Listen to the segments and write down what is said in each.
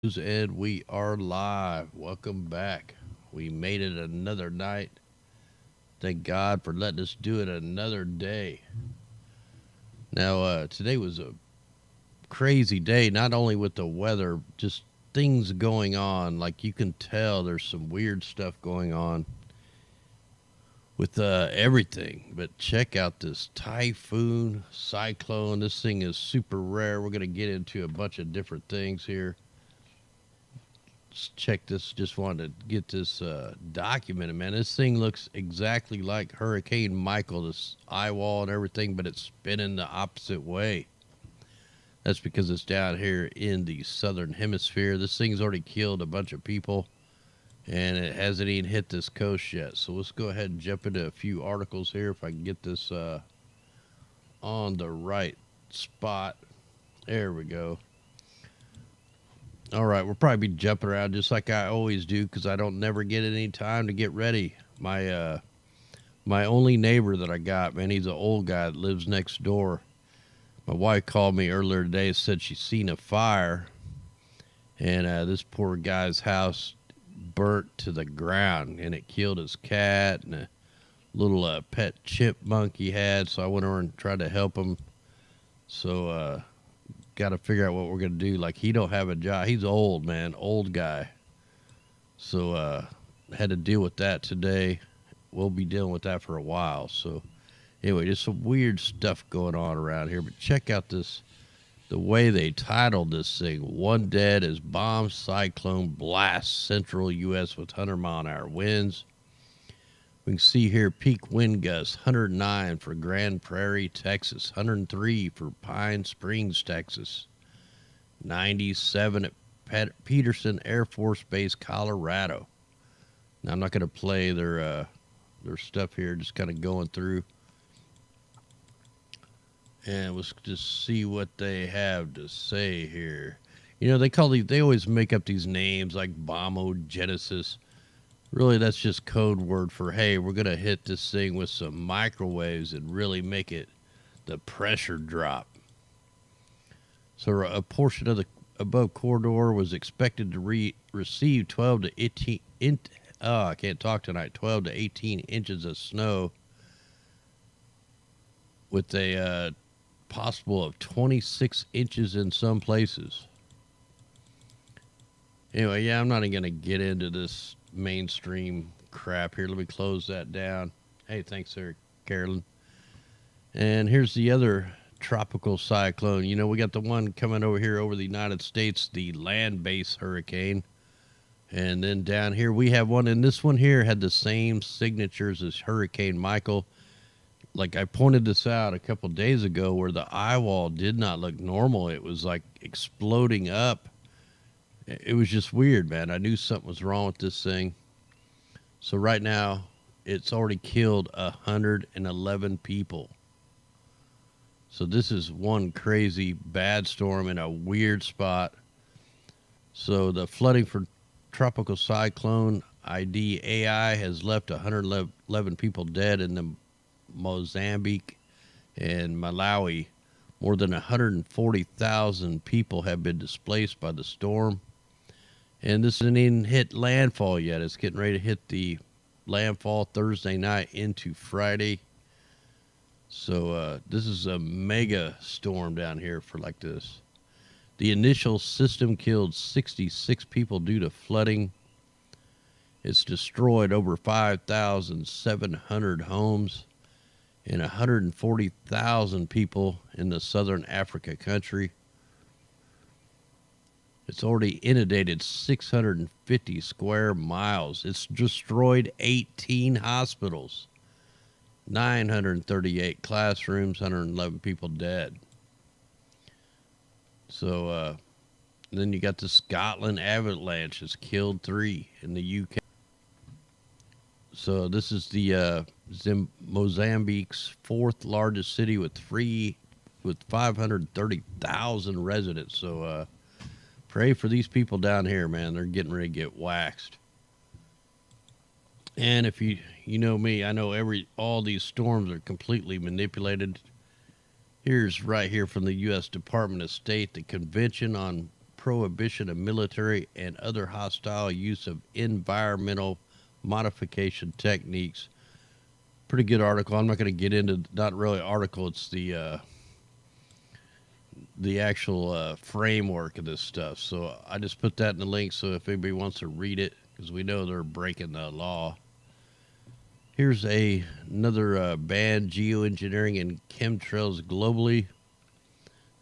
And we are live. Welcome back. We made it another night. Thank God for letting us do it another day. Now, today was a crazy day, not only with the weather, just things going on. Like you can tell there's some weird stuff going on with everything. But check out this typhoon, cyclone. This thing is super rare. We're going to get into a bunch of different things here. Check this. Just wanted to get this documented, man. This thing looks exactly like Hurricane Michael, this eye wall and everything, but it's spinning the opposite way. That's because it's down here in the southern hemisphere. This thing's already killed a bunch of people, and it hasn't even hit this coast yet. So let's go ahead and jump into a few articles here if I can get this on the right spot. There we go. All right, we'll probably be jumping around just like I always do because I don't never get any time to get ready. My only neighbor that I got, man, he's an old guy that lives next door. My wife called me earlier today and said she's seen a fire, and this poor guy's house burnt to the ground, and it killed his cat and a little pet chipmunk he had. So I went over and tried to help him. So got to figure out what we're going to do. Like, he don't have a job. He's old, man, old guy. So had to deal with that today. We'll be dealing with that for a while. So anyway, just some weird stuff going on around here. But check out this, the way they titled this thing. One dead as bomb cyclone blasts central U.S. with 100-mile-an-hour winds. We can see here peak wind gusts 109 for Grand Prairie, Texas, 103 for Pine Springs, Texas, 97 at Peterson Air Force Base, Colorado. Now I'm not going to play their stuff here, just kind of going through, and let's just see what they have to say here. You know, they always make up these names like bombogenesis. Really, that's just code word for, hey, we're going to hit this thing with some microwaves and really make it the pressure drop. So a portion of the above corridor was expected to receive 12 to 18 I can't talk tonight. 12 to 18 inches of snow with a possible of 26 inches in some places. Anyway, yeah, I'm not even going to get into this mainstream crap here. Let me close that down. Hey, thanks there, Carolyn. And here's the other tropical cyclone. You know, we got the one coming over here over the United States, the land-based hurricane. And then down here we have one, and this one here had the same signatures as Hurricane Michael. Like I pointed this out a couple days ago where the eye wall did not look normal. It was like exploding up. It was just weird, man. I knew something was wrong with this thing. So right now, it's already killed 111 people. So this is one crazy bad storm in a weird spot. So the flooding for Tropical Cyclone IDAI has left 111 people dead in the Mozambique and Malawi. More than 140,000 people have been displaced by the storm. And this isn't even hit landfall yet. It's getting ready to hit the landfall Thursday night into Friday. So this is a mega storm down here for like this. The initial system killed 66 people due to flooding. It's destroyed over 5,700 homes and 140,000 people in the southern Africa country. It's already inundated 650 square miles. It's destroyed 18 hospitals, 938 classrooms, 111 people dead. So then you got the Scotland avalanche has killed 3 in the UK. So this is the Mozambique's 4th largest city with 530,000 residents. So pray for these people down here, man. They're getting ready to get waxed. And if you know me, I know all these storms are completely manipulated. Here's right here from the U.S. Department of State, the Convention on prohibition of military and other hostile use of environmental modification techniques. Pretty good article. I'm not going to get into, not really article, it's the actual framework of this stuff. So I just put that in the link so if anybody wants to read it, because we know they're breaking the law. Here's another ban geoengineering and chemtrails globally.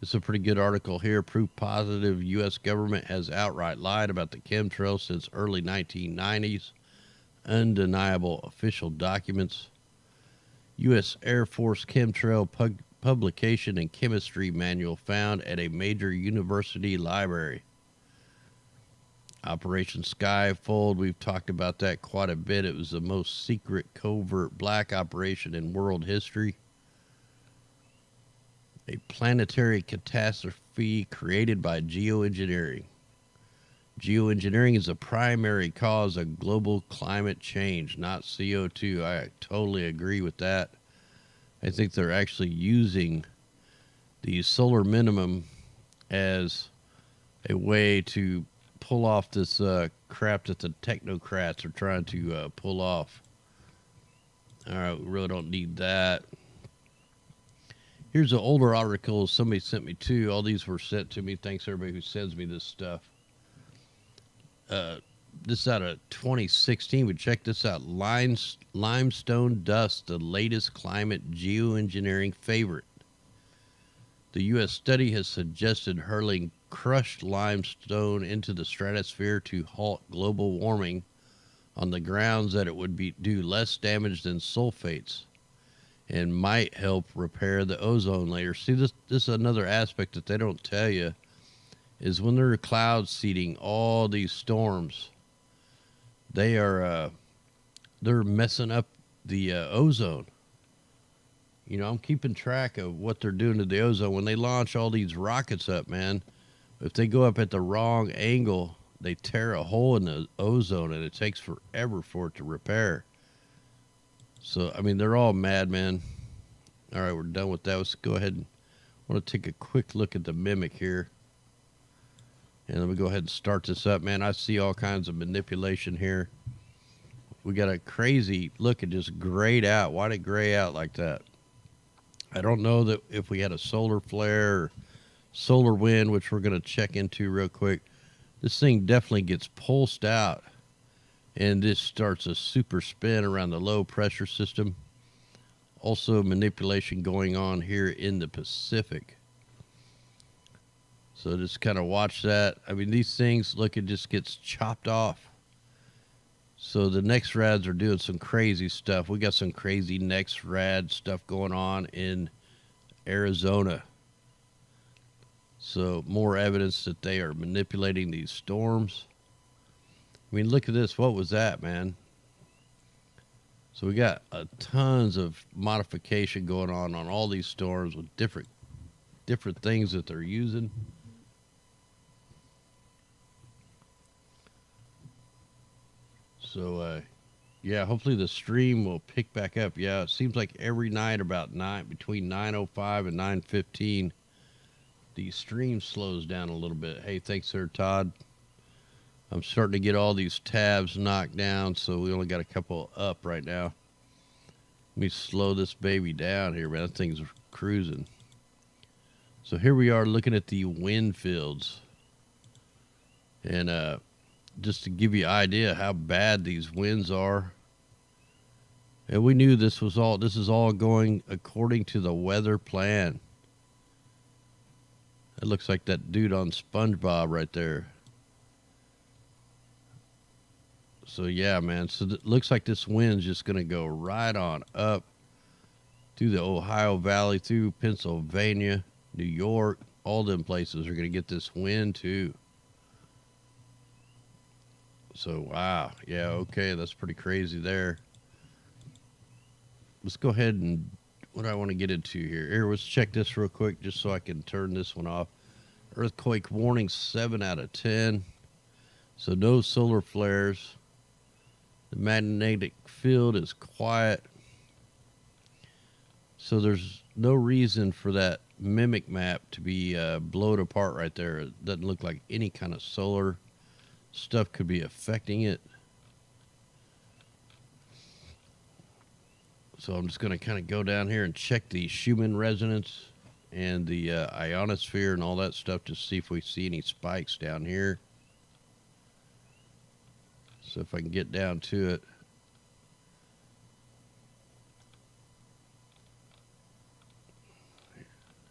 This is a pretty good article here. Proof positive U.S. government has outright lied about the chemtrails since early 1990s. Undeniable official documents. U.S. Air Force chemtrail publication and chemistry manual found at a major university library. Operation Skyfold, we've talked about that quite a bit. It was the most secret, covert black operation in world history. A planetary catastrophe created by geoengineering. Geoengineering is a primary cause of global climate change, not CO2. I totally agree with that. I think they're actually using the solar minimum as a way to pull off this crap that the technocrats are trying to pull off. All right, we really don't need that. Here's an older article somebody sent me too. All these were sent to me. Thanks everybody who sends me this stuff. This is out of 2016. But check this out. Limestone dust, the latest climate geoengineering favorite. The U.S. study has suggested hurling crushed limestone into the stratosphere to halt global warming on the grounds that it would do less damage than sulfates and might help repair the ozone layer. See, this is another aspect that they don't tell you, is when they're cloud seeding all these storms, they're messing up the ozone. You know, I'm keeping track of what they're doing to the ozone. When they launch all these rockets up, man, if they go up at the wrong angle, they tear a hole in the ozone, and it takes forever for it to repair. So, I mean, they're all mad, man. All right, we're done with that. Let's go ahead and I want to take a quick look at the mimic here. And let me go ahead and start this up, man. I see all kinds of manipulation here. We got a crazy look. It just grayed out. Why did it gray out like that? I don't know that if we had a solar flare or solar wind, which we're going to check into real quick. This thing definitely gets pulsed out, and this starts a super spin around the low pressure system. Also manipulation going on here in the Pacific. So just kind of watch that. I mean, these things, look, it just gets chopped off. So the next rads are doing some crazy stuff. We got some crazy next rad stuff going on in Arizona. So more evidence that they are manipulating these storms. I mean, look at this. What was that, man? So we got tons of modification going on all these storms with different things that they're using. So, yeah, hopefully the stream will pick back up. Yeah, it seems like every night about between 9:05 and 9:15, the stream slows down a little bit. Hey, thanks, Sir Todd. I'm starting to get all these tabs knocked down, so we only got a couple up right now. Let me slow this baby down here, man. That thing's cruising. So here we are looking at the wind fields. And just to give you an idea how bad these winds are. And we knew this is all going according to the weather plan. It looks like that dude on SpongeBob right there. So yeah, man. So it looks like this wind's just going to go right on up through the Ohio Valley, through Pennsylvania, New York. All them places are going to get this wind too. So, wow. Yeah, okay. That's pretty crazy there. Let's go ahead and what do I want to get into here? Here, let's check this real quick just so I can turn this one off. Earthquake warning 7 out of 10. So no solar flares. The magnetic field is quiet. So there's no reason for that mimic map to be blown apart right there. It doesn't look like any kind of solar stuff could be affecting it. So I'm just going to kind of go down here and check the Schumann resonance and the ionosphere and all that stuff to see if we see any spikes down here. So if I can get down to it.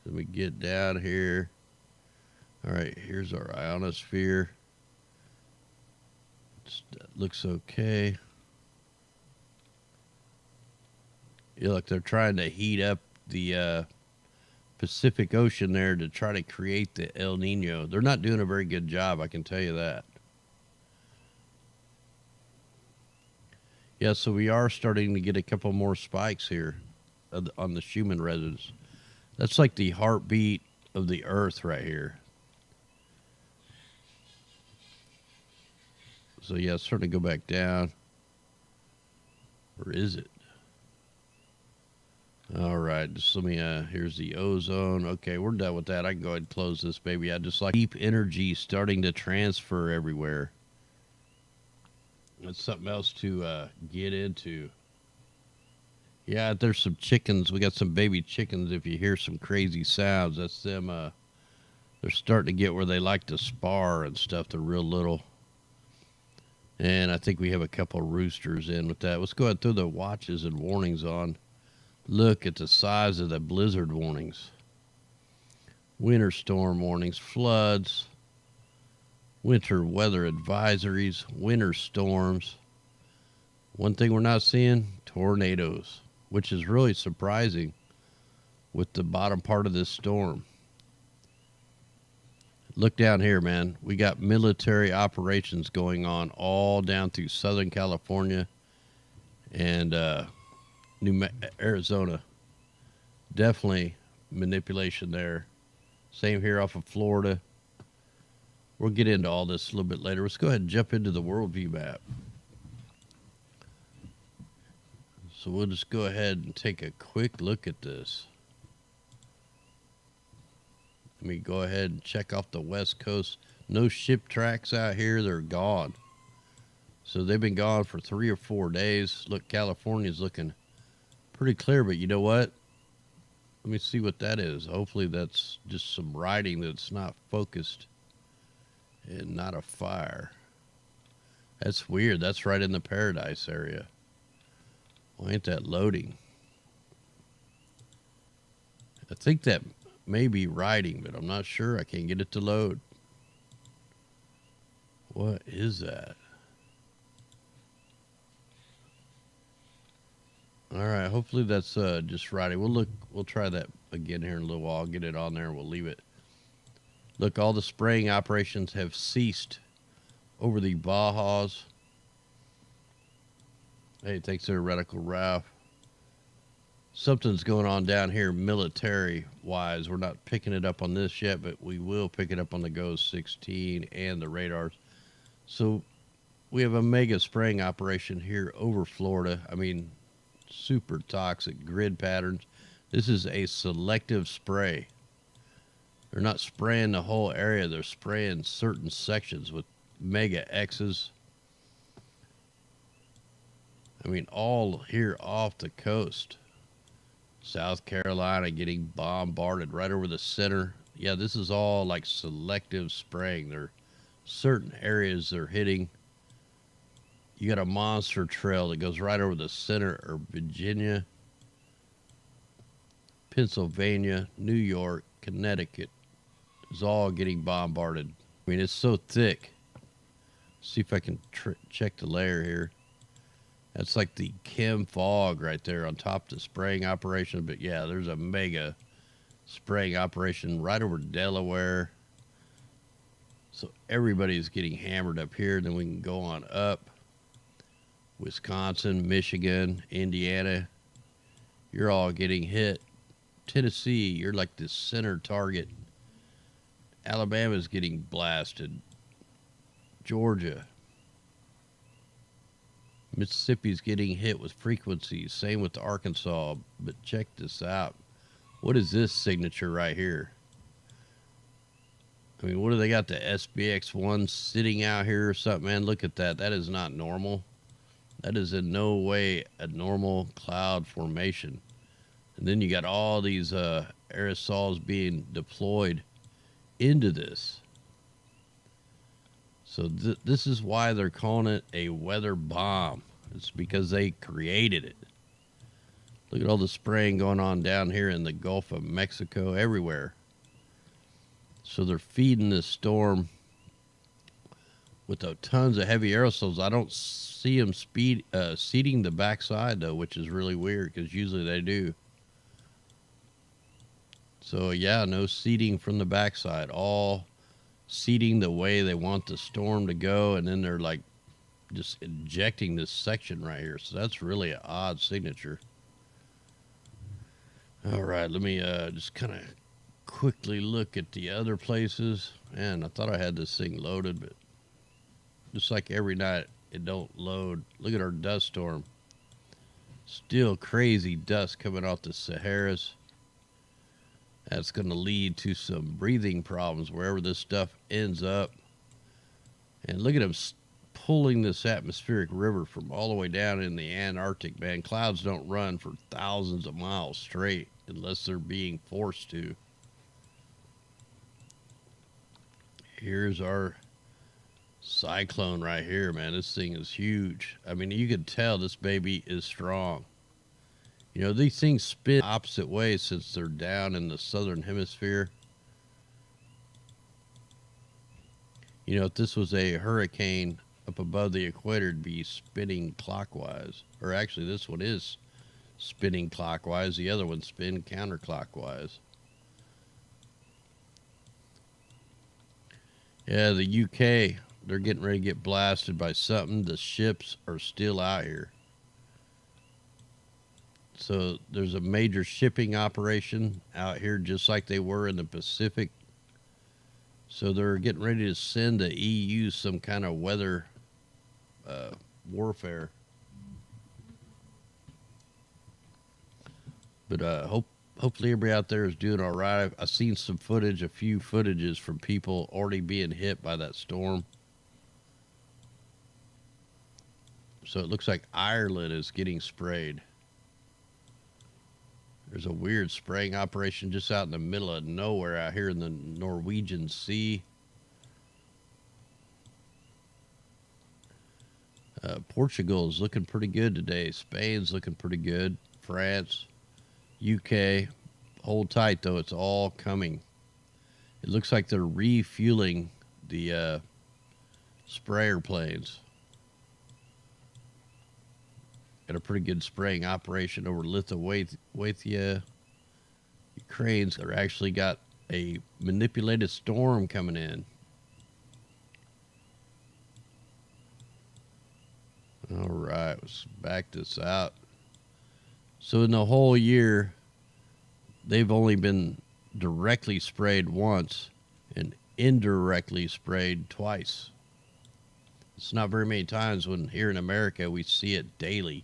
Let me get down here. All right, here's our ionosphere. Looks okay. Yeah, look, they're trying to heat up the Pacific Ocean there to try to create the El Nino. They're not doing a very good job, I can tell you that. Yeah, so we are starting to get a couple more spikes here on the Schumann resonance. That's like the heartbeat of the Earth right here. So yeah, it's starting to go back down. Or is it? All right, just let me, here's the ozone. Okay, we're done with that. I can go ahead and close this baby. I just like deep energy starting to transfer everywhere. That's something else to get into. Yeah, there's some chickens. We got some baby chickens. If you hear some crazy sounds, that's them. They're starting to get where they like to spar and stuff. They're real little. And I think we have a couple roosters in with that. Let's go ahead and throw the watches and warnings on. Look at the size of the blizzard warnings. Winter storm warnings, floods, winter weather advisories, winter storms. One thing we're not seeing, tornadoes, which is really surprising with the bottom part of this storm. Look down here, man. We got military operations going on all down through Southern California and Arizona. Definitely manipulation there. Same here off of Florida. We'll get into all this a little bit later. Let's go ahead and jump into the worldview map. So we'll just go ahead and take a quick look at this. Let me go ahead and check off the West Coast. No ship tracks out here. They're gone. So they've been gone for 3 or 4 days. Look, California's looking pretty clear, but you know what? Let me see what that is. Hopefully that's just some writing that's not focused and not a fire. That's weird. That's right in the Paradise area. Why ain't that loading? I think that may be writing, but I'm not sure. I can't get it to load. What is that? All right, hopefully that's just writing. We'll try that again here in a little while. I'll get it on there and we'll leave it. Look, all the spraying operations have ceased over the Bajas. Hey, thanks there, Radical Ralph. Something's going on down here military-wise. We're not picking it up on this yet, but we will pick it up on the GOES 16 and the radars. So we have a mega spraying operation here over Florida. I mean, super toxic grid patterns. This is a selective spray. They're not spraying the whole area. They're spraying certain sections with mega X's. I mean, all here off the coast. South Carolina getting bombarded right over the center. Yeah, this is all like selective spraying. There are certain areas they're hitting. You got a monster trail that goes right over the center of Virginia, Pennsylvania, New York, Connecticut. Is all getting bombarded. I mean, it's so thick. See if I can check the layer here. That's like the chem fog right there on top of the spraying operation. But yeah, there's a mega spraying operation right over Delaware. So everybody's getting hammered up here. Then we can go on up. Wisconsin, Michigan, Indiana. You're all getting hit. Tennessee, you're like the center target. Alabama's getting blasted. Georgia. Mississippi's getting hit with frequencies. Same with Arkansas. But check this out. What is this signature right here? I mean, what do they got? The SBX1 sitting out here or something, man? Look at that. That is not normal. That is in no way a normal cloud formation. And then you got all these aerosols being deployed into this. So this is why they're calling it a weather bomb. It's because they created it. Look at all the spraying going on down here in the Gulf of Mexico, everywhere. So they're feeding this storm with tons of heavy aerosols. I don't see them seeding the backside, though, which is really weird because usually they do. So, yeah, no seeding from the backside. All seeding the way they want the storm to go, and then they're like just injecting this section right here. So that's really an odd signature. All right, let me just kind of quickly look at the other places. Man, I thought I had this thing loaded, but just like every night, it don't load. Look at our dust storm. Still crazy dust coming off the Saharas. That's going to lead to some breathing problems wherever this stuff ends up. And look at them pulling this atmospheric river from all the way down in the Antarctic, man. Clouds don't run for thousands of miles straight unless they're being forced to. Here's our cyclone right here, man. This thing is huge. I mean, you can tell this baby is strong. You know, these things spin opposite ways since they're down in the southern hemisphere. You know, if this was a hurricane up above the equator, it'd be spinning clockwise. Or actually, this one is spinning clockwise. The other one spin counterclockwise. Yeah, the UK, they're getting ready to get blasted by something. The ships are still out here. So there's a major shipping operation out here just like they were in the Pacific. So they're getting ready to send the EU some kind of weather warfare. But hopefully everybody out there is doing all right. I've seen some footage, a few footages from people already being hit by that storm. So it looks like Ireland is getting sprayed. There's a weird spraying operation just out in the middle of nowhere out here in the Norwegian Sea. Portugal is looking pretty good today. Spain's looking pretty good. France, UK. Hold tight, though. It's all coming. It looks like they're refueling the sprayer planes. Got a pretty good spraying operation over Lithuania. Ukraine's actually got a manipulated storm coming in. All right, let's back this out. So in the whole year, they've only been directly sprayed once and indirectly sprayed twice. It's not very many times when here in America we see it daily.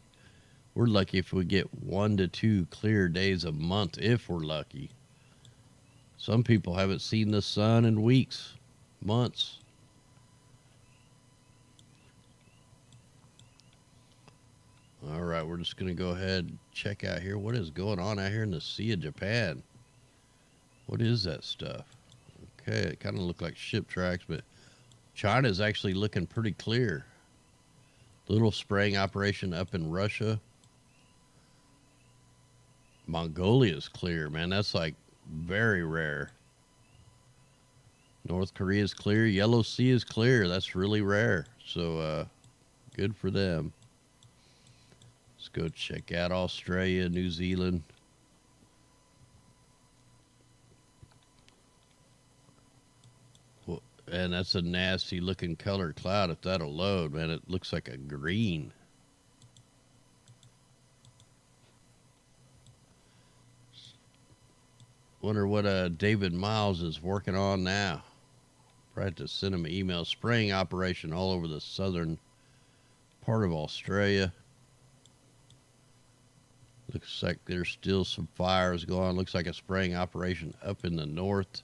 We're lucky if we get 1 to 2 clear days a month, if we're lucky. Some people haven't seen the sun in weeks, months. All right, we're just going to go ahead and check out here. What is going on out here in the Sea of Japan? What is that stuff? Okay, it kind of looked like ship tracks, but China's actually looking pretty clear. Little spraying operation up in Russia. Mongolia's clear, man. That's like very rare. North Korea's clear. Yellow Sea is clear. That's really rare. So, good for them. Let's go check out Australia, New Zealand. Well, and that's a nasty looking color cloud if that'll load, man. It looks like a green. Wonder what David Miles is working on now. Probably have to send him an email. Spraying operation all over the southern part of Australia. Looks like there's still some fires going on. Looks like a spraying operation up in the north.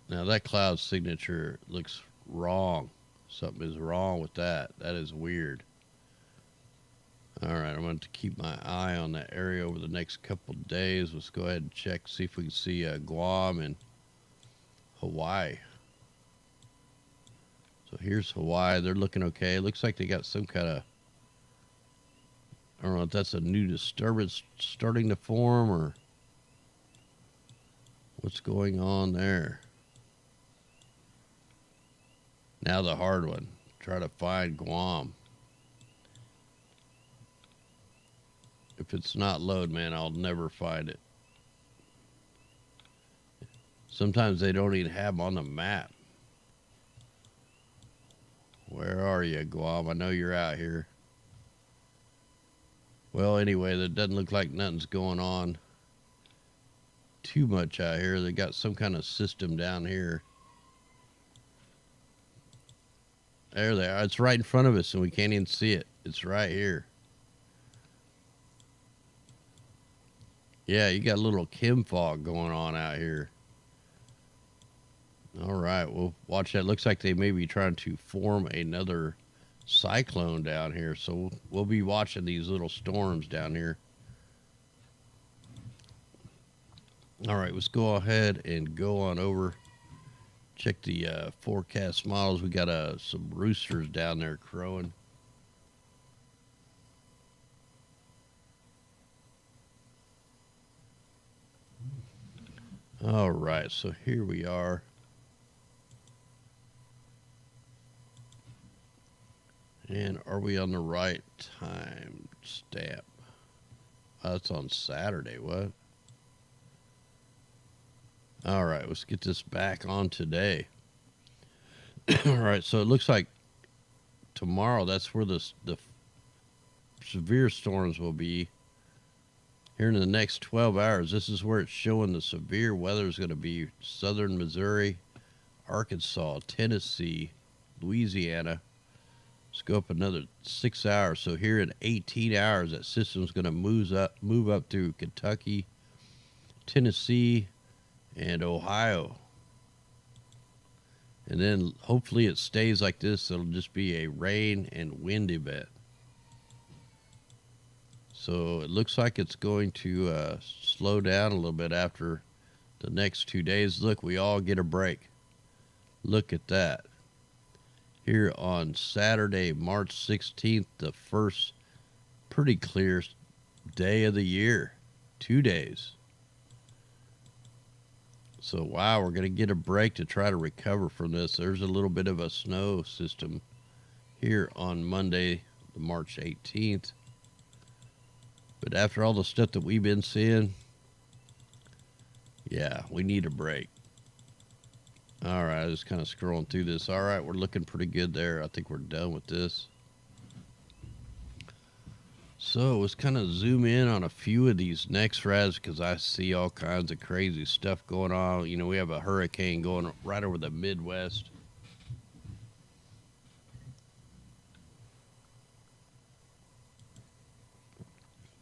Now that cloud signature looks wrong. Something is wrong with that. That is weird. All right, I'm going to keep my eye on that area over the next couple days. Let's go ahead and check, see if we can see Guam and Hawaii. So here's Hawaii. They're looking okay. It looks like they got some kind of, I don't know if that's a new disturbance starting to form or what's going on there. Now the hard one. Try to find Guam. If it's not load, man, I'll never find it. Sometimes they don't even have them on the map. Where are you, Guam? I know you're out here. Well, anyway, that doesn't look like nothing's going on too much out here. They got some kind of system down here. There they are. It's right in front of us, and we can't even see it. It's right here. Yeah, you got a little chem fog going on out here. All right, well, watch that. Looks like they may be trying to form another cyclone down here, so we'll be watching these little storms down here. All right, let's go ahead and go on over. Check the forecast models. We got some roosters down there crowing. All right, so here we are. And are we on the right time stamp? That's on Saturday, what? All right, let's get this back on today. All right, so it looks like tomorrow, that's where the severe storms will be. Here in the next 12 hours, this is where it's showing the severe weather is going to be southern Missouri, Arkansas, Tennessee, Louisiana. Let's go up another 6 hours. So here in 18 hours, that system's going to move up through Kentucky, Tennessee, and Ohio. And then hopefully it stays like this. It'll just be a rain and wind event. So it looks like it's going to slow down a little bit after the next 2 days. Look, we all get a break. Look at that. Here on Saturday, March 16th, the first pretty clear day of the year. 2 days. So, wow, we're going to get a break to try to recover from this. There's a little bit of a snow system here on Monday, March 18th. But after all the stuff that we've been seeing, yeah, we need a break. All right, just kind of scrolling through this. All right, we're looking pretty good there. I think we're done with this. So let's kind of zoom in on a few of these next rads because I see all kinds of crazy stuff going on. You know, we have a hurricane going right over the Midwest.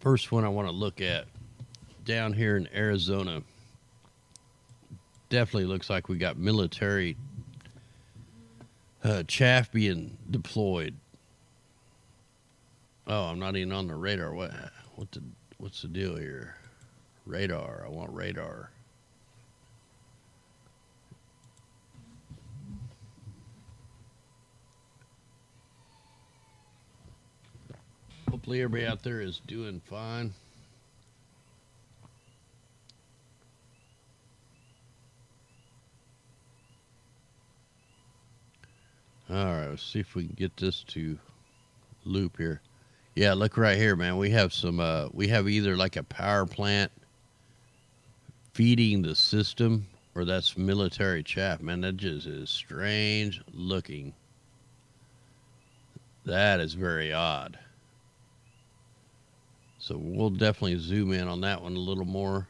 First one I want to look at down here in Arizona. Definitely looks like we got military chaff being deployed. Oh, I'm not even on the radar. What's the deal here? Radar. I want radar. Hopefully everybody out there is doing fine. All right, let's see if we can get this to loop here. Yeah, look right here, man. We have some, we have either like a power plant feeding the system or that's military chaff. Man, that just is strange looking. That is very odd. So we'll definitely zoom in on that one a little more.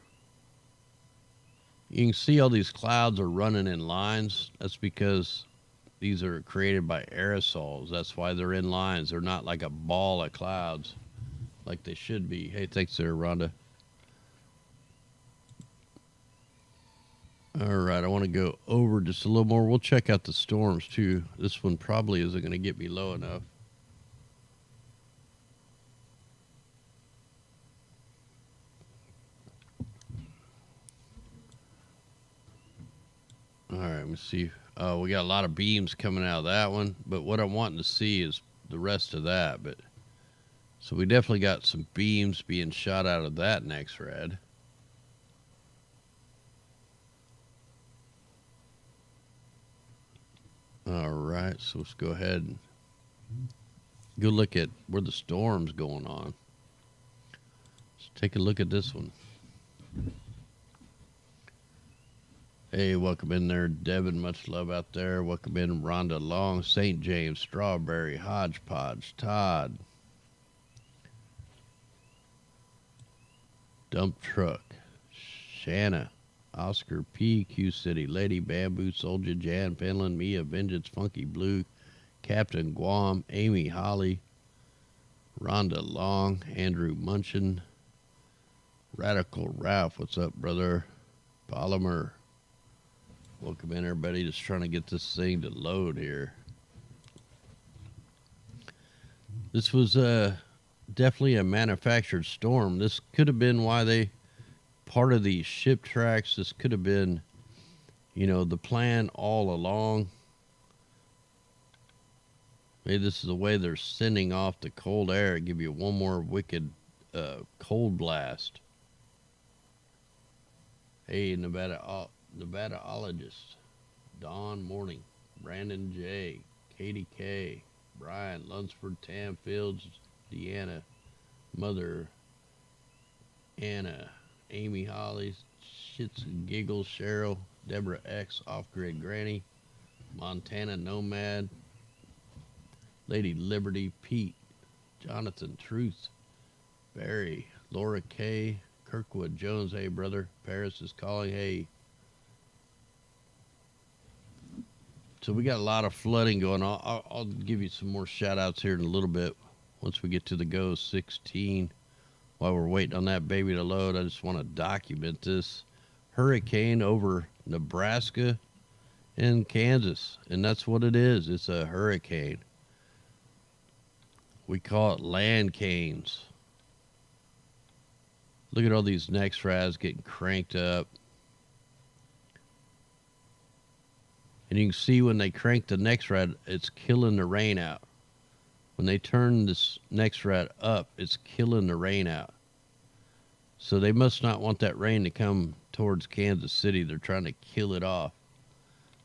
You can see all these clouds are running in lines. That's because these are created by aerosols. That's why they're in lines. They're not like a ball of clouds like they should be. Hey, thanks there, Rhonda. All right, I want to go over just a little more. We'll check out the storms too. This one probably isn't going to get me low enough. All right, let me see. We got a lot of beams coming out of that one, but what I'm wanting to see is the rest of that. But so we definitely got some beams being shot out of that next red. All right, so let's go ahead and go look at where the storm's going on. Let's take a look at this one. Hey, welcome in there, Devin. Much love out there. Welcome in, Rhonda Long, St. James, Strawberry, Hodgepodge, Todd, Dump Truck, Shanna, Oscar P, Q City, Lady Bamboo, Soldier Jan, Finland, Mia, Vengeance, Funky Blue, Captain Guam, Amy Holly, Rhonda Long, Andrew Munchin, Radical Ralph, what's up, brother? Polymer. Welcome in, everybody. Just trying to get this thing to load here. This was definitely a manufactured storm. This could have been why they part of these ship tracks. This could have been, you know, the plan all along. Maybe this is the way they're sending off the cold air. Give you one more wicked cold blast. Hey, Nevadaologist, Dawn Morning, Brandon J, Katie K, Brian Lunsford, Tam Fields, Deanna, Mother, Anna, Amy Holly, Shits and Giggles, Cheryl, Deborah X, Off Grid Granny, Montana Nomad, Lady Liberty, Pete, Jonathan Truth, Barry, Laura K, Kirkwood Jones, hey brother, Paris is calling, hey. So we got a lot of flooding going on. I'll give you some more shout outs here in a little bit once we get to the Go 16. While we're waiting on that baby to load, I just want to document this hurricane over Nebraska and Kansas. And that's what it is. It's a hurricane. We call it land canes. Look at all these next rads getting cranked up. And you can see when they crank the next rad, it's killing the rain out. When they turn this next rad up, it's killing the rain out. So they must not want that rain to come towards Kansas City. They're trying to kill it off.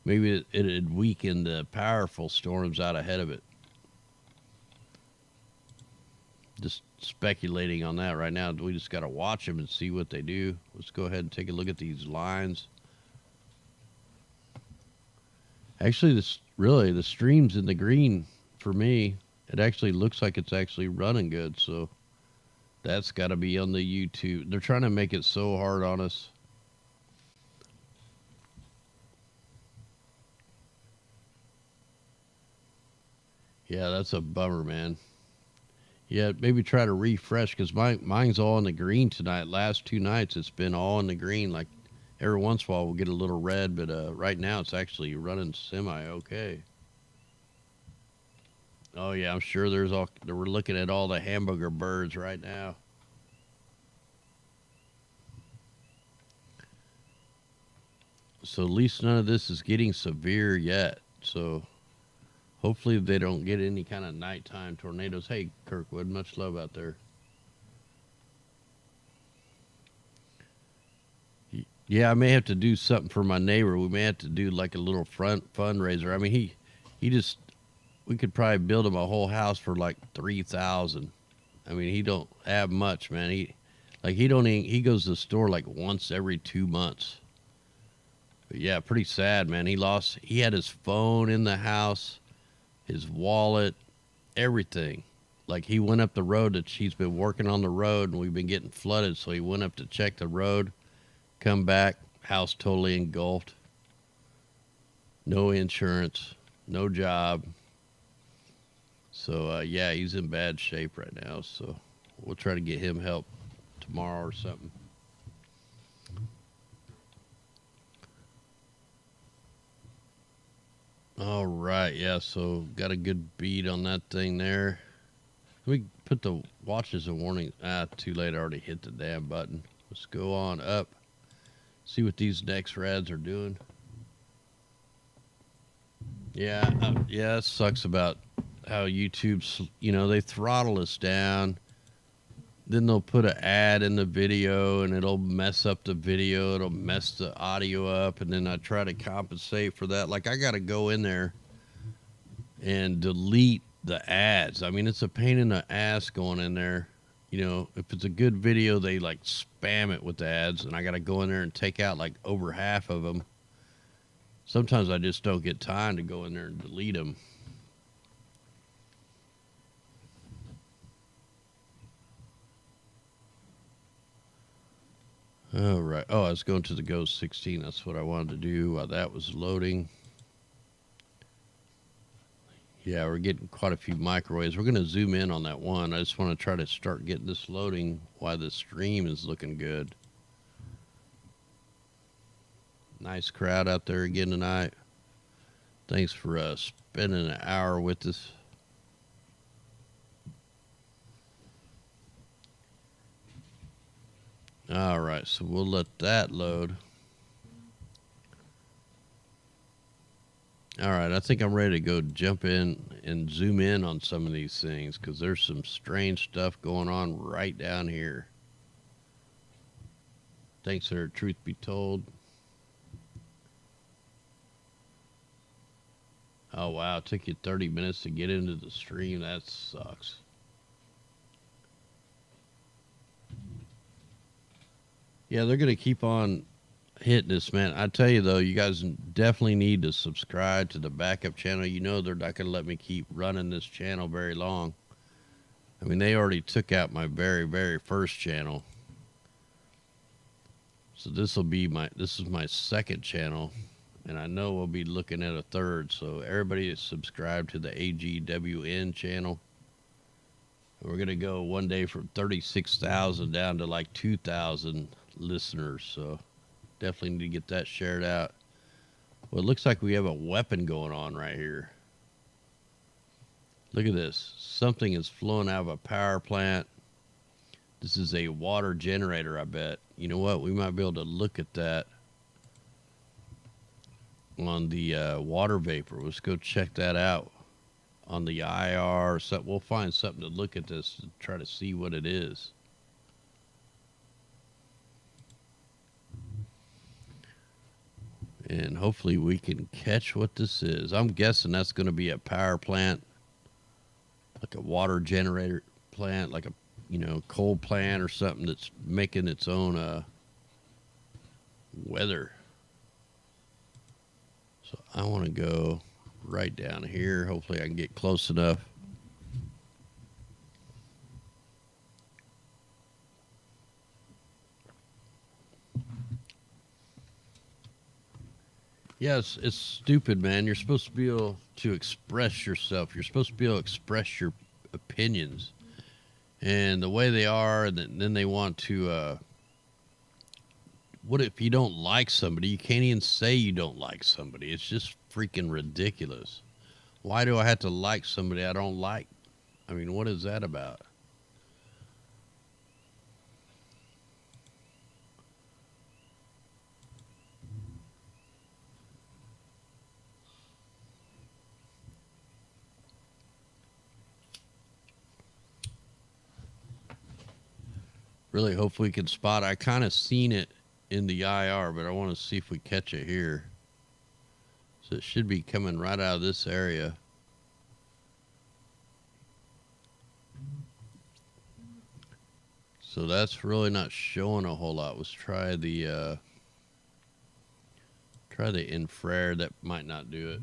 Maybe it'd weaken the powerful storms out ahead of it. Just speculating on that right now. We just got to watch them and see what they do. Let's go ahead and take a look at these lines. Actually, the stream's in the green for me. It actually looks like it's actually running good, so that's got to be on the YouTube. They're trying to make it so hard on us. Yeah, that's a bummer, man. Yeah, maybe try to refresh, because mine's all in the green tonight. Last 2 nights, it's been all in the green. Like, every once in a while, we'll get a little red, but right now, it's actually running semi-okay. Oh, yeah, I'm sure we're looking at all the hamburger birds right now. So at least none of this is getting severe yet. So hopefully they don't get any kind of nighttime tornadoes. Hey, Kirkwood, much love out there. Yeah, I may have to do something for my neighbor. We may have to do like a little fundraiser. I mean, we could probably build him a whole house for like $3,000. I mean, he don't have much, man. He goes to the store like once every 2 months. But yeah, pretty sad, man. He had his phone in the house, his wallet, everything. Like, he went up the road he's been working on the road, and we've been getting flooded. So he went up to check the road, come back, house totally engulfed. No insurance. no job. So, yeah, he's in bad shape right now. So we'll try to get him help tomorrow or something. All right, yeah, so got a good beat on that thing there. We put the watches and warnings. Too late. I already hit the damn button. Let's go on up. See what these next rads are doing. Yeah, yeah, it sucks about how YouTube's, they throttle us down. Then they'll put an ad in the video and it'll mess up the video. It'll mess the audio up. And then I try to compensate for that. Like, I got to go in there and delete the ads. I mean, it's a pain in the ass going in there. If it's a good video, they like spam it with the ads. And I got to go in there and take out like over half of them. Sometimes I just don't get time to go in there and delete them. All right. Oh, I was going to the Ghost 16. That's what I wanted to do while that was loading. Yeah, we're getting quite a few microwaves. We're going to zoom in on that one. I just want to try to start getting this loading while the stream is looking good. Nice crowd out there again tonight. Thanks for spending an hour with us. All right, so we'll let that load. All right, I think I'm ready to go jump in and zoom in on some of these things because there's some strange stuff going on right down here. Thanks, sir. Truth be told. Oh, wow. It took you 30 minutes to get into the stream. That sucks. Yeah, they're going to keep on hitting this, man. I tell you, though, you guys definitely need to subscribe to the backup channel. They're not going to let me keep running this channel very long. I mean, they already took out my very, very first channel. So this is my second channel. And I know we'll be looking at a third. So everybody is subscribed to the AGWN channel. We're going to go one day from 36,000 down to like 2,000 listeners. So definitely need to get that shared out. Well, it looks like we have a weapon going on right here. Look at this. Something is flowing out of a power plant. This is a water generator, I bet. You know what? We might be able to look at that on the water vapor. Let's go check that out on the IR or something. We'll find something to look at this to try to see what it is. And hopefully we can catch what this is. I'm guessing that's going to be a power plant, like a water generator plant, like a coal plant or something that's making its own weather. So I want to go right down here. Hopefully I can get close enough. Yes, it's stupid, man. You're supposed to be able to express yourself. You're supposed to be able to express your opinions. And the way they are, and then they want to, what if you don't like somebody? You can't even say you don't like somebody. It's just freaking ridiculous. Why do I have to like somebody I don't like? I mean, what is that about? Really hope we can spot. I kind of seen it in the IR, but I want to see if we catch it here. So it should be coming right out of this area. So that's really not showing a whole lot. Let's try the infrared. That might not do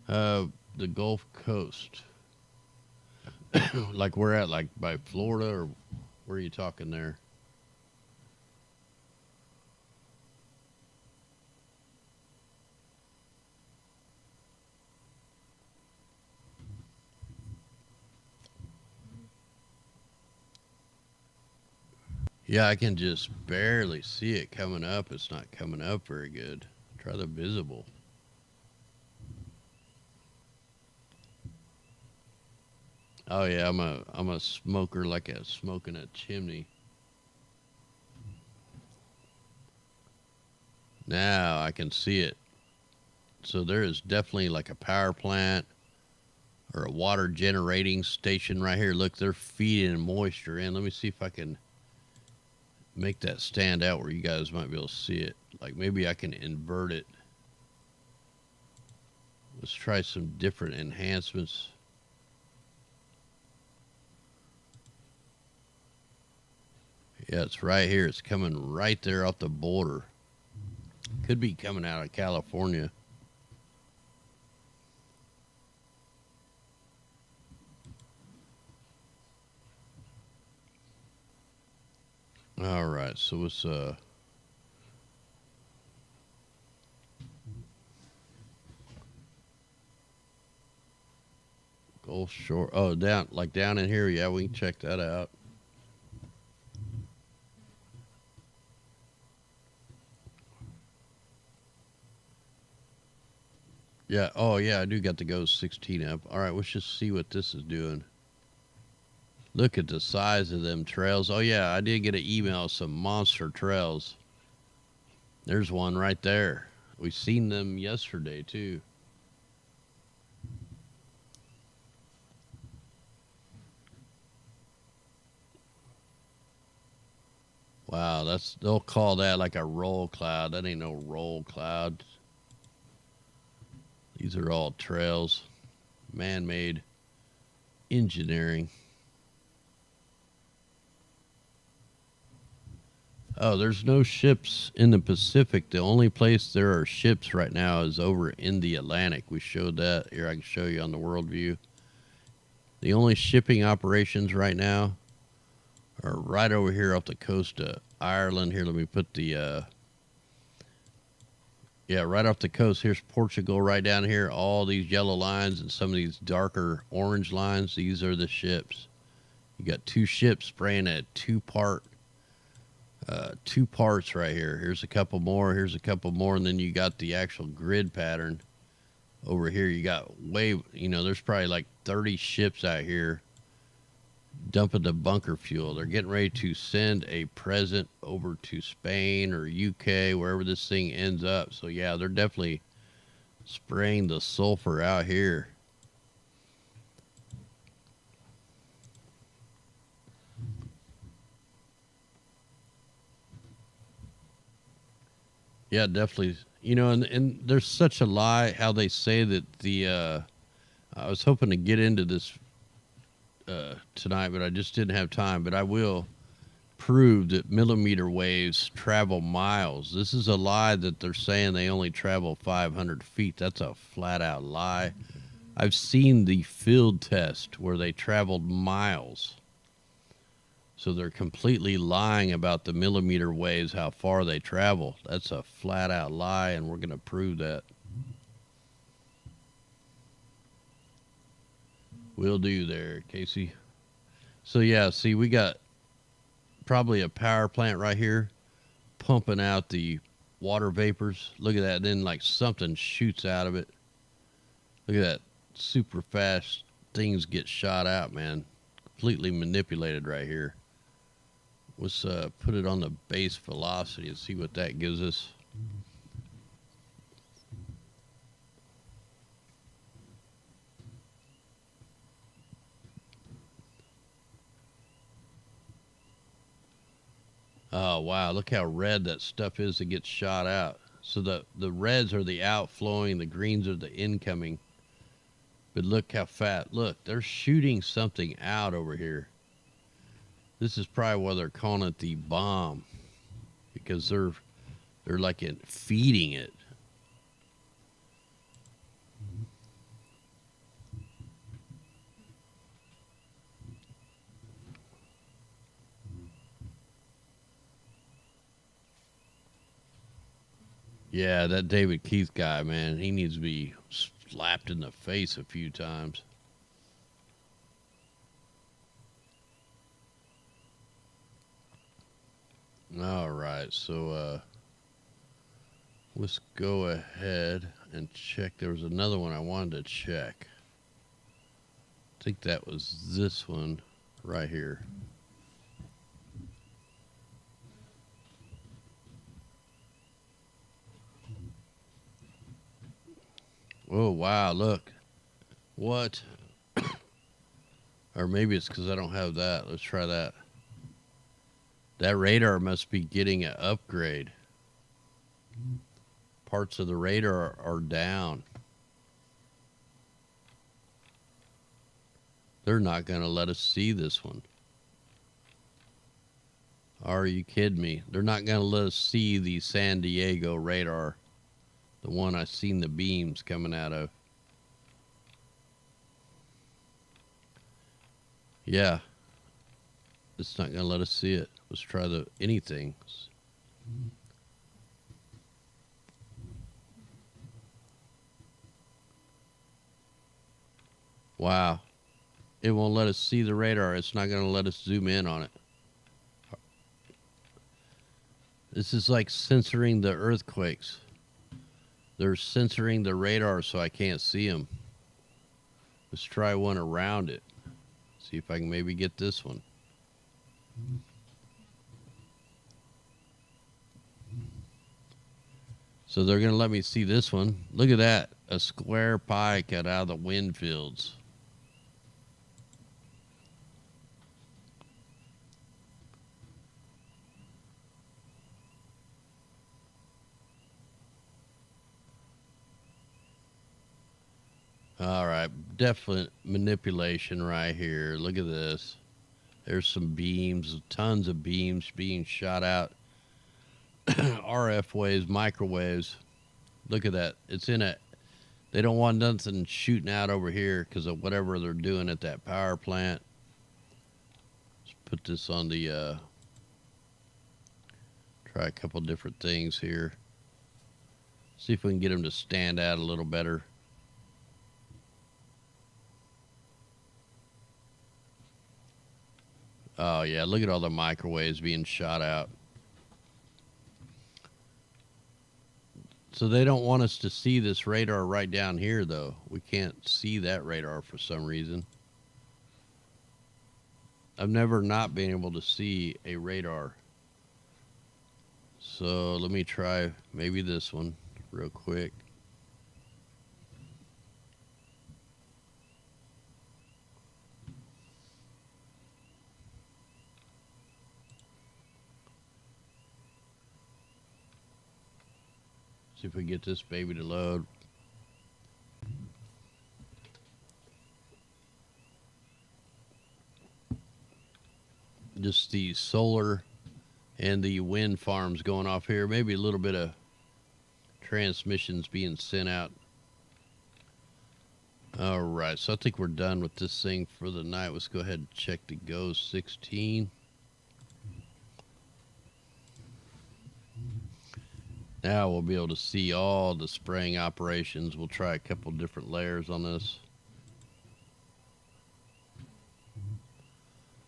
it. The Gulf Coast. Like we're at, like by Florida, or where are you talking there? Yeah, I can just barely see it coming up. It's not coming up very good. Try the visible. Oh yeah, I'm a smoker like a smoking a chimney. Now I can see it. So there is definitely like a power plant or a water generating station right here. Look, they're feeding moisture in. Let me see if I can make that stand out where you guys might be able to see it. Like maybe I can invert it. Let's try some different enhancements. Yeah, it's right here. It's coming right there off the border. Could be coming out of California. All right, so it's Gulf Shore. Oh, down in here. Yeah, we can check that out. Yeah. Oh, yeah. I do got to go 16 up. All right. Let's just see what this is doing. Look at the size of them trails. Oh, yeah. I did get an email of some monster trails. There's one right there. We seen them yesterday, too. Wow. They'll call that like a roll cloud. That ain't no roll cloud. These are all trails, man made engineering. Oh, there's no ships in the Pacific. The only place there are ships right now is over in the Atlantic. We showed that. Here, I can show you on the world view. The only shipping operations right now are right over here off the coast of Ireland. Here, let me put the, yeah, right off the coast. Here's Portugal right down here. All these yellow lines and some of these darker orange lines. These are the ships. You got two ships spraying at two parts right here. Here's a couple more. Here's a couple more. And then you got the actual grid pattern over here. You got there's probably like 30 ships out here dumping the bunker fuel. They're getting ready to send a present over to Spain or UK, wherever this thing ends up. So, yeah, they're definitely spraying the sulfur out here. Yeah, definitely. And there's such a lie how they say that I was hoping to get into this tonight, but I just didn't have time. But I will prove that millimeter waves travel miles. This is a lie that they're saying they only travel 500 feet. That's a flat out lie. I've seen the field test where they traveled miles. So they're completely lying about the millimeter waves, how far they travel. That's a flat out lie, and we're going to prove that. Will do there, Casey. So, yeah, see, we got probably a power plant right here pumping out the water vapors. Look at that. Then, like, something shoots out of it. Look at that. Super fast things get shot out, man. Completely manipulated right here. Let's put it on the base velocity and see what that gives us. Oh, wow. Look how red that stuff is that gets shot out. So the reds are the outflowing, the greens are the incoming. But look how fat. Look, they're shooting something out over here. This is probably why they're calling it the bomb, because they're like feeding it. Yeah, that David Keith guy, man, he needs to be slapped in the face a few times. All right, so let's go ahead and check. There was another one I wanted to check. I think that was this one right here. Oh, wow, look. What? Or maybe it's because I don't have that. Let's try that. That radar must be getting an upgrade. Parts of the radar are down. They're not going to let us see this one. Are you kidding me? They're not going to let us see the San Diego radar. The one I seen the beams coming out of. Yeah. It's not going to let us see it. Let's try the anything. Wow. It won't let us see the radar. It's not going to let us zoom in on it. This is like censoring the earthquakes. They're censoring the radar so I can't see them. Let's try one around it. See if I can maybe get this one. So they're going to let me see this one. Look at that. A square pie cut out of the wind fields. All right, definite manipulation right here. Look at this. There's some beams, tons of beams being shot out. RF waves, microwaves. Look at that. It's in it. They don't want nothing shooting out over here because of whatever they're doing at that power plant. Let's put this on the, try a couple different things here. See if we can get them to stand out a little better. Oh, yeah, look at all the microwaves being shot out. So they don't want us to see this radar right down here, though. We can't see that radar for some reason. I've never not been able to see a radar. So let me try maybe this one real quick. See if we get this baby to load. Just the solar and the wind farms going off here. Maybe a little bit of transmissions being sent out. All right, so I think we're done with this thing for the night. Let's go ahead and check the GO 16. Now we'll be able to see all the spraying operations. We'll try a couple different layers on this.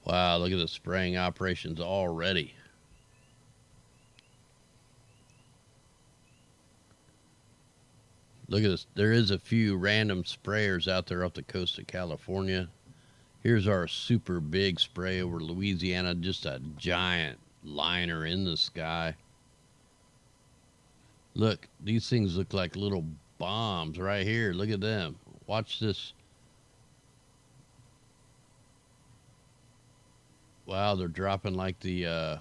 Wow, look at the spraying operations already. Look at this. There is a few random sprayers out there off the coast of California. Here's our super big spray over Louisiana. Just a giant liner in the sky. Look, these things look like little bombs right here. Look at them. Watch this. Wow, they're dropping like the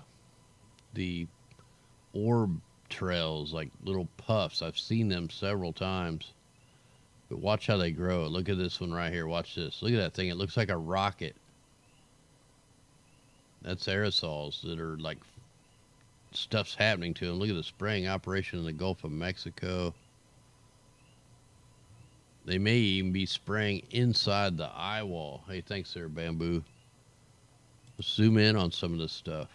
orb trails, like little puffs. I've seen them several times. But watch how they grow. Look at this one right here. Watch this. Look at that thing. It looks like a rocket. That's aerosols that are like stuff's happening to them. Look at the spraying operation in the Gulf of Mexico. They may even be spraying inside the eye wall. Hey, thanks there, Bamboo. Let's zoom in on some of this stuff.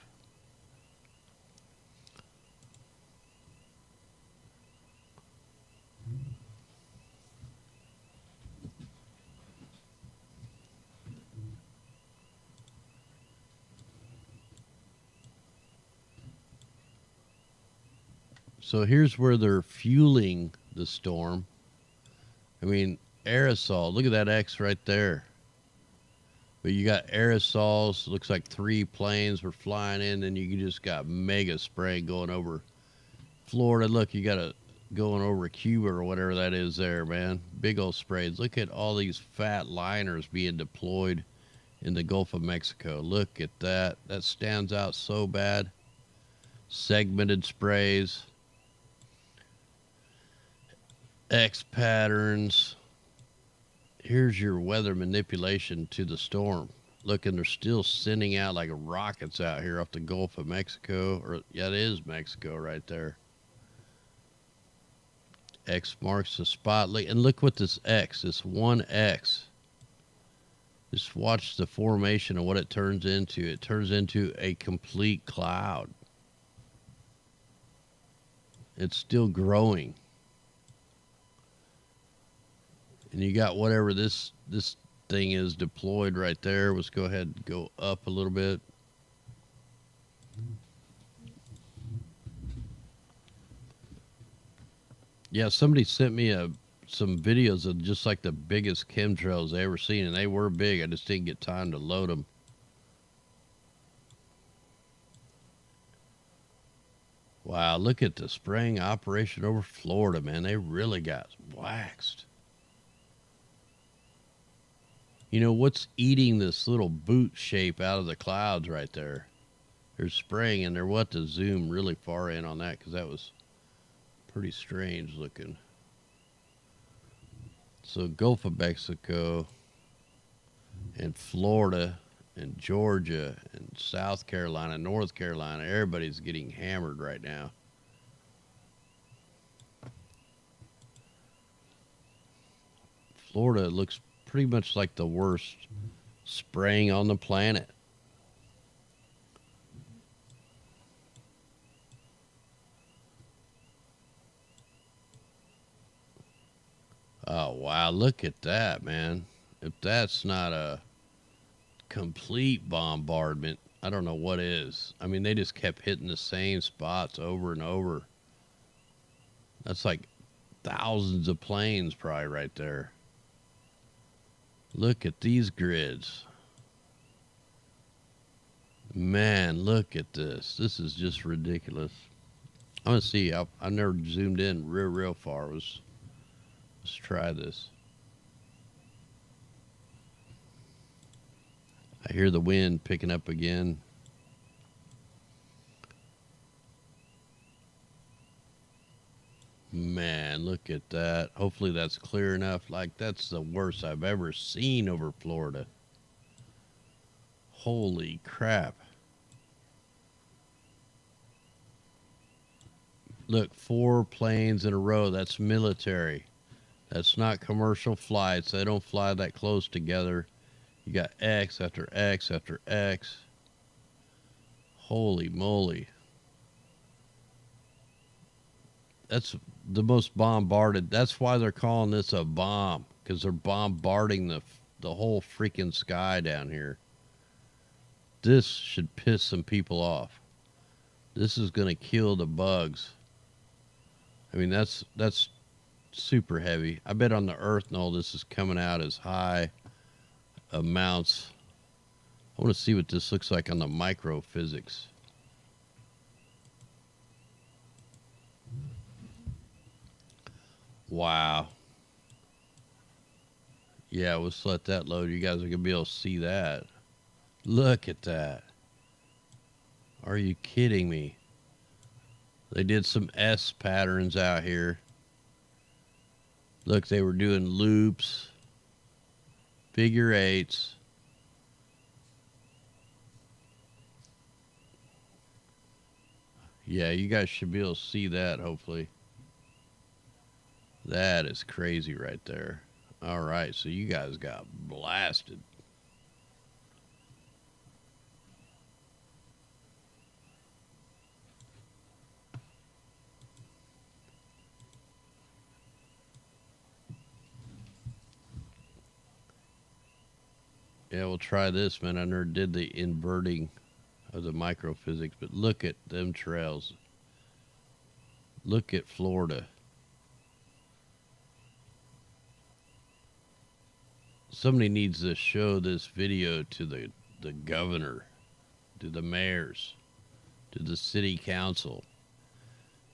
So here's where they're fueling the storm. I mean, aerosol. Look at that X right there. But you got aerosols. Looks like 3 planes were flying in. Then you just got mega spray going over Florida. Look, you got a going over Cuba or whatever that is there, man. Big old sprays. Look at all these fat liners being deployed in the Gulf of Mexico. Look at that. That stands out so bad. Segmented sprays. X patterns. Here's your weather manipulation to the storm. Look, and they're still sending out like rockets out here off the Gulf of Mexico. Or, yeah, it is Mexico right there. X marks the spot. And look what this X, this one X. Just watch the formation of what it turns into. It turns into a complete cloud. It's still growing. And you got whatever this thing is deployed right there. Let's go ahead and go up a little bit. Yeah, somebody sent me some videos of just like the biggest chemtrails they ever seen, and they were big. I just didn't get time to load them. Wow, look at the spraying operation over Florida, man. They really got waxed. You know, what's eating this little boot shape out of the clouds right there? They're spraying, and they're what to zoom really far in on that because that was pretty strange looking. So Gulf of Mexico and Florida and Georgia and South Carolina, North Carolina, everybody's getting hammered right now. Florida looks pretty much like the worst spraying on the planet. Oh, wow. Look at that, man. If that's not a complete bombardment, I don't know what is. I mean, they just kept hitting the same spots over and over. That's like thousands of planes probably right there. Look at these grids. Man, look at this. This is just ridiculous. I'm going to see. I've never zoomed in real far. Let's try this. I hear the wind picking up again. Man, look at that. Hopefully that's clear enough. Like, that's the worst I've ever seen over Florida. Holy crap. Look, 4 planes in a row. That's military. That's not commercial flights. They don't fly that close together. You got X after X after X. Holy moly. That's the most bombarded. That's why they're calling this a bomb, because they're bombarding the whole freaking sky down here. This should piss some people off. This is going to kill the bugs. I mean, that's super heavy. I bet on the Earth and all this is coming out as high amounts. I want to see what this looks like on the microphysics. Wow. Yeah, let's let that load. You guys are going to be able to see that. Look at that. Are you kidding me? They did some S patterns out here. Look, they were doing loops, figure eights. Yeah, you guys should be able to see that, hopefully. That is crazy right there. All right, so you guys got blasted. Yeah, we'll try this, man. I never did the inverting of the microphysics, but look at them trails. Look at Florida. Somebody needs to show this video to the governor, to the mayors, to the city council.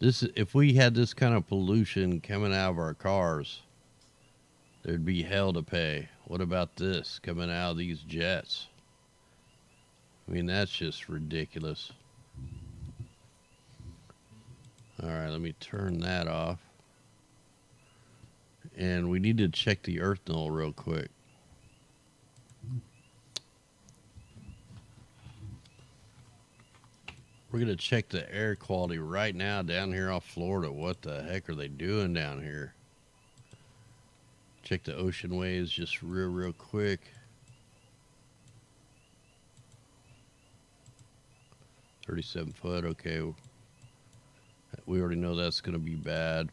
If we had this kind of pollution coming out of our cars, there'd be hell to pay. What about this coming out of these jets? I mean, that's just ridiculous. All right, let me turn that off. And we need to check the earth null real quick. We're going to check the air quality right now down here off Florida. What the heck are they doing down here? Check the ocean waves just real quick. $37 foot, okay. We already know that's going to be bad.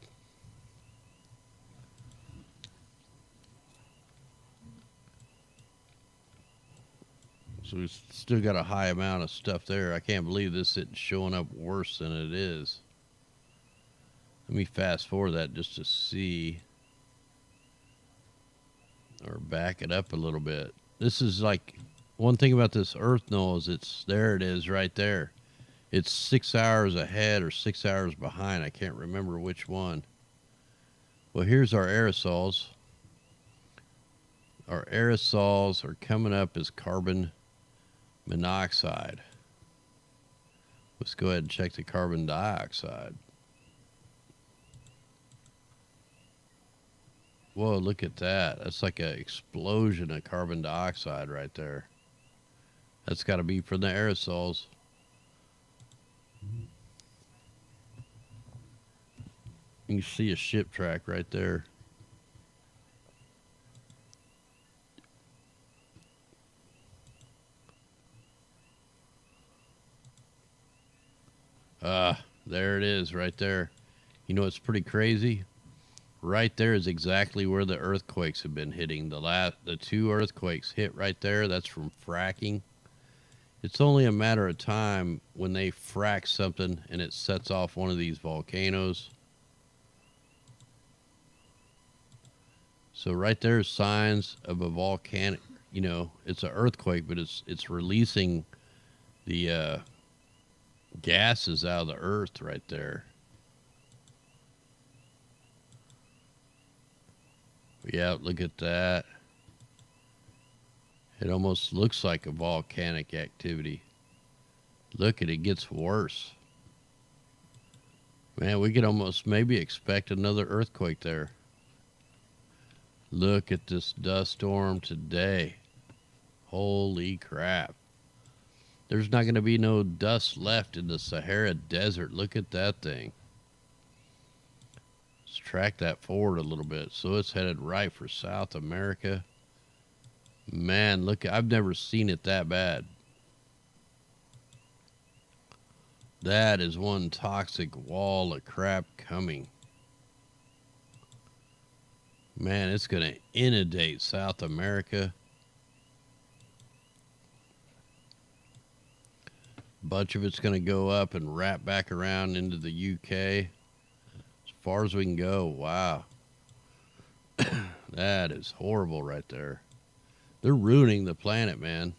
So we've still got a high amount of stuff there. I can't believe this isn't showing up worse than it is. Let me fast forward that just to see. Or back it up a little bit. This is like, one thing about this earth null is there it is right there. It's 6 hours ahead or 6 hours behind. I can't remember which one. Well, here's our aerosols. Our aerosols are coming up as carbon monoxide. Let's go ahead and check the carbon dioxide. Whoa, look at that. That's like an explosion of carbon dioxide right there. That's got to be from the aerosols. You can see a ship track right there. There it is right there. You know, it's pretty crazy. Right there is exactly where the earthquakes have been hitting. The two earthquakes hit right there. That's from fracking. It's only a matter of time when they frack something and it sets off one of these volcanoes. So right there is signs of a volcanic, you know, it's an earthquake, but it's releasing the gases out of the earth right there. Yeah, look at that. It almost looks like a volcanic activity. Look at it, gets worse. Man, we could almost maybe expect another earthquake there. Look at this dust storm today. Holy crap. There's not going to be no dust left in the Sahara Desert. Look at that thing. Let's track that forward a little bit. So it's headed right for South America. Man, look, I've never seen it that bad. That is one toxic wall of crap coming. Man, it's going to inundate South America. Bunch of it's going to go up and wrap back around into the UK. As far as we can go. Wow. That is horrible right there. They're ruining the planet, man.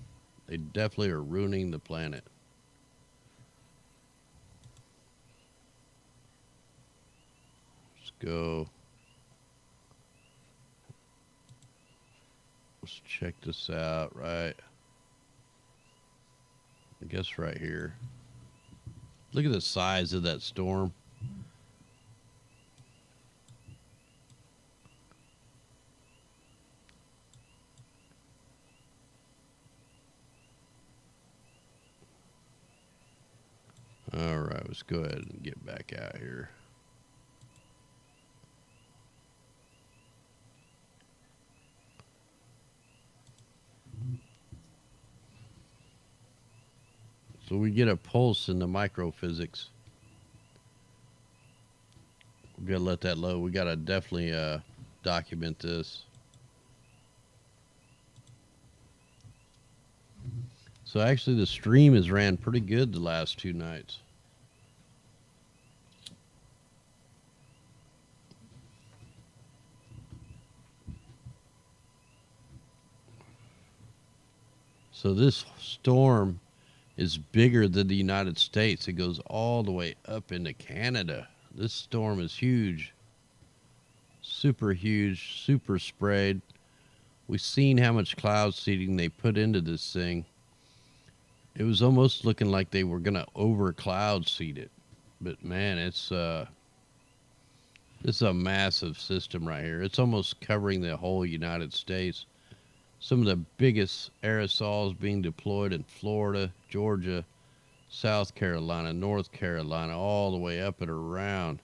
They definitely are ruining the planet. Let's go. Let's check this out, right? I guess right here. Look at the size of that storm. All right, let's go ahead and get back out here. So we get a pulse in the microphysics. We gotta let that load. We gotta definitely document this. So actually the stream has ran pretty good the last 2 nights. So this storm is bigger than the United States. It goes all the way up into Canada. This storm is huge. Super huge, super sprayed. We've seen how much cloud seeding they put into this thing. It was almost looking like they were going to over cloud seed it. But man, it's a massive system right here. It's almost covering the whole United States. Some of the biggest aerosols being deployed in Florida, Georgia, South Carolina, North Carolina, all the way up and around.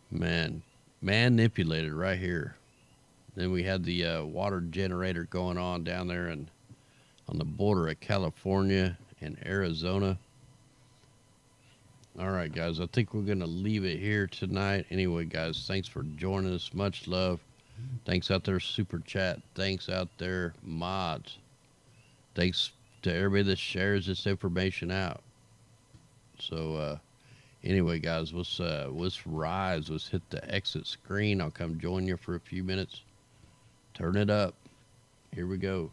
Man, manipulated right here. Then we had the water generator going on down there and on the border of California and Arizona. All right, guys, I think we're going to leave it here tonight. Anyway, guys, thanks for joining us. Much love. Thanks out there, Super Chat. Thanks out there, mods. Thanks to everybody that shares this information out. So, anyway, guys, let's rise. Let's hit the exit screen. I'll come join you for a few minutes. Turn it up. Here we go.